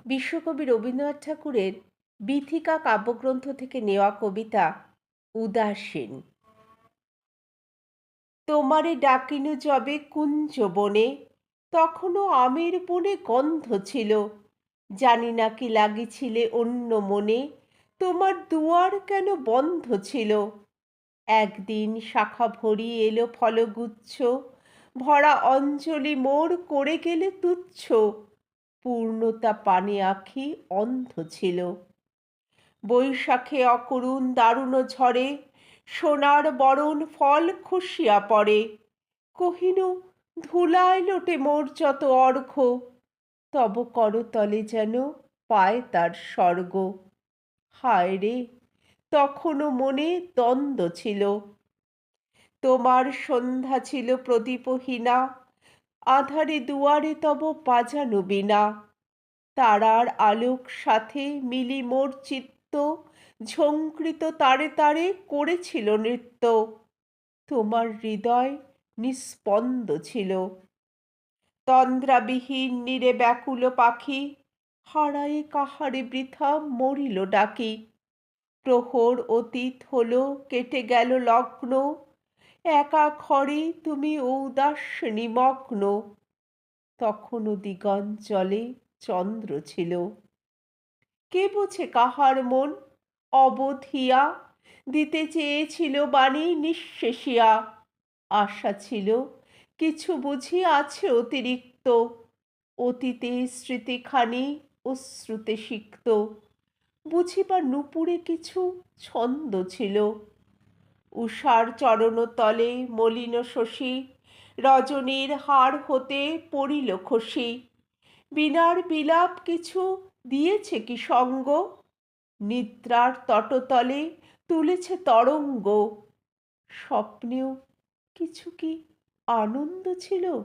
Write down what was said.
বিশ্বকবি রবীন্দ্রনাথ ঠাকুরের বীথিকা কাব্যগ্রন্থ থেকে নেওয়া কবিতা উদাসীন। তোমারে ডাকিনু যবে কুঞ্জ বনে, তখনও আমের বনে গন্ধ ছিল। জানি না কি লাগিছিলে অন্য মনে, তোমার দুয়ার কেন বন্ধ ছিল। একদিন শাখা ভরি এলো ফলগুচ্ছ, ভরা অঞ্জলি মোর করে গেলে তুচ্ছ। পূর্ণতা পানে আঁখি অন্ধ ছিল। বৈশাখে অকরুণ দারুণ ঝড়ে, সোনার বরণ ফল খসিয়া পড়ে। কহিনু ধুলায় লোটে মোর যত অর্ঘ্য, তব করতলে যেন পায় তার স্বর্গ। হায় রে, তখনও মনে দ্বন্দ্ব ছিল। তোমার সন্ধ্যা ছিল প্রদীপহীনা, আঁধারে দুয়ারে তব বাজানো বীণা। তারার আলোক সাথে মিলি মোর চিত্ত, ঝঙ্কৃত তারে তারে করেছিল নৃত্য। তোমার হৃদয় নিস্পন্দ ছিল। তন্দ্রাবিহীন নীরে ব্যাকুল পাখি, হারায়ে কাহারে বৃথা মরিল ডাকি। প্রহর অতীত হলো, কেটে গেল লগ্ন, একা ঘরে তুমি ঔদাস নিমগ্ন। তখনও দিগঞ্চলে চন্দ্র ছিল। কে বোঝে কাহার মন অবধিয়া, দিতে চেয়েছিল বাণী নিঃশেষিয়া। আশা ছিল কিছু বুঝি আছে অতিরিক্ত, অতীতে স্মৃতিখানি অশ্রুতে সিক্ত। বুঝিবা নূপুরে কিছু ছন্দ ছিল। উষার চরণতলে মলিন শশী, রজনীর হার হতে পড়িল খসি। বীণার বিলাপ কিছু দিয়েছে কি সঙ্গ, নিদ্রার তটতলে তুলেছে তরঙ্গ। স্বপ্নেও কিছু কি আনন্দ ছিল।